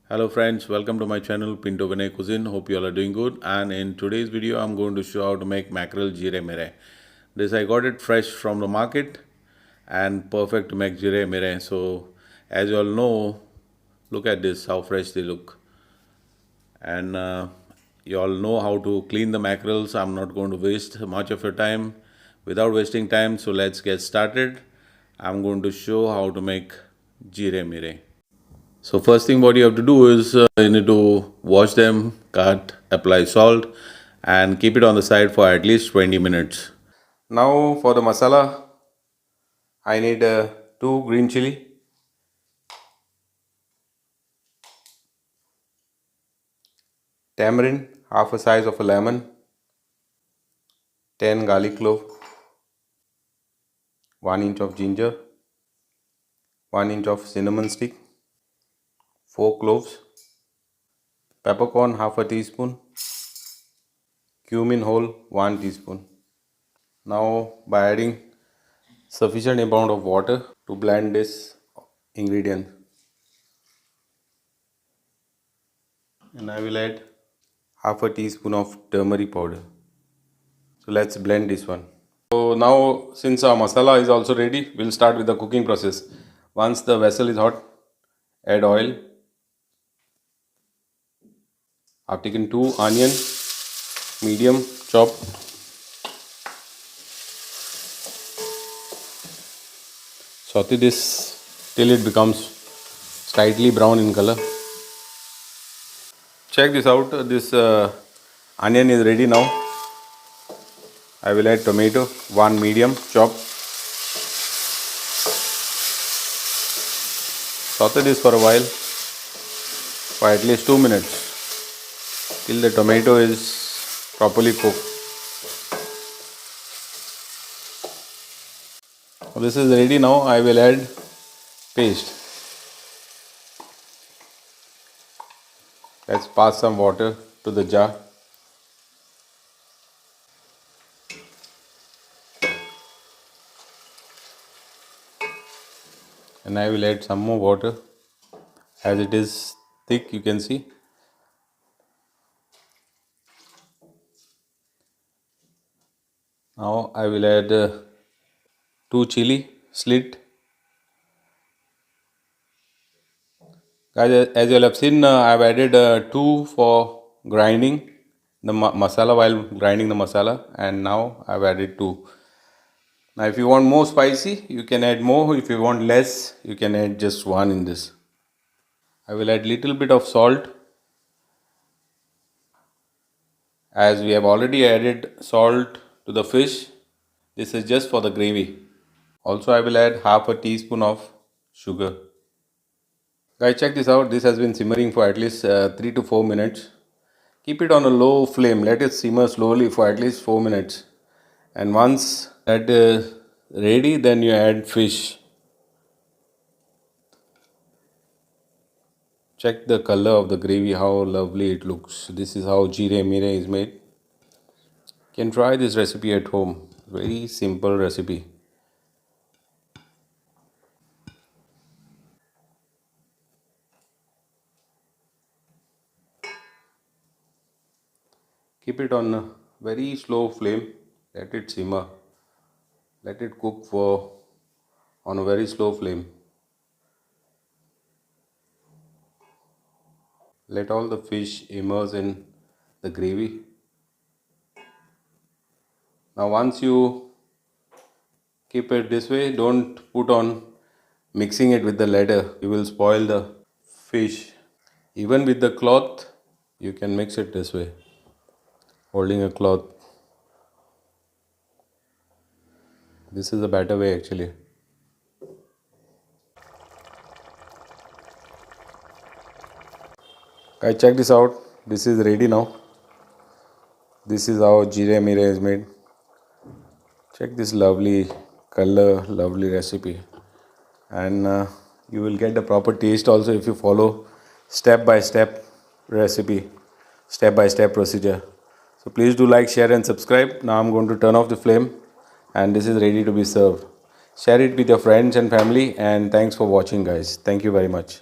Hello friends, welcome to my channel Pinto Cuisine. Hope you all are doing good. And in today's video, I'm going to show how to make Mackerels Jeerem Meerem. This I got it fresh from the market and perfect to make Jeerem Meerem. So as you all know, look at this, how fresh they look. And you all know how to clean the mackerels. I'm not going to waste much of your time without wasting time. So let's get started. I'm going to show how to make Jeerem Meerem. So first thing what you have to do is you need to wash them, cut, apply salt and keep it on the side for at least 20 minutes. Now for the masala, I need 2 green chilli, tamarind, half a size of a lemon, 10 garlic clove, 1 inch of ginger, 1 inch of cinnamon stick, 4 cloves, peppercorn half a teaspoon, cumin whole 1 teaspoon. Now by adding sufficient amount of water to blend this ingredient, and I will add half a teaspoon of turmeric powder. So let's blend this one. So now since our masala is also ready, we'll start with the cooking process. Once the vessel is hot, add oil. I've taken 2 onion, medium chopped. Saute this till it becomes slightly brown in color. Check this out, this onion is ready now. I will add tomato, 1 medium chopped. Saute this for a while, for at least 2 minutes, till the tomato is properly cooked. So this is ready now. I will add paste. Let's pass some water to the jar. And I will add some more water, as it is thick, you can see. Now I will add 2 chilli slit. Guys, as you all have seen, I have added 2 for grinding the masala, while grinding the masala, and now I have added 2. Now if you want more spicy, you can add more. If you want less, you can add just 1 in this. I will add little bit of salt, as we have already added salt to the fish. This is just for the gravy. Also I will add half a teaspoon of sugar. Guys, check this out. This has been simmering for at least 3 to 4 minutes. Keep it on a low flame. Let it simmer slowly for at least 4 minutes. And once that is ready, then you add fish. Check the color of the gravy, how lovely it looks. This is how Jeerem Meerem is made. You can try this recipe at home. Very simple recipe. Keep it on a very slow flame. Let it simmer. Let it cook for on a very slow flame. Let all the fish immerse in the gravy. Now once you keep it this way, don't put on mixing it with the ladle. You will spoil the fish. Even with the cloth, you can mix it this way, holding a cloth. This is a better way actually. Guys, check this out. This is ready now. This is how Jeerem Meerem is made. Check this lovely color, lovely recipe, and you will get the proper taste also if you follow step by step recipe, step by step procedure. So please do like, share and subscribe. Now I'm going to turn off the flame and this is ready to be served. Share it with your friends and family, and thanks for watching guys. Thank you very much.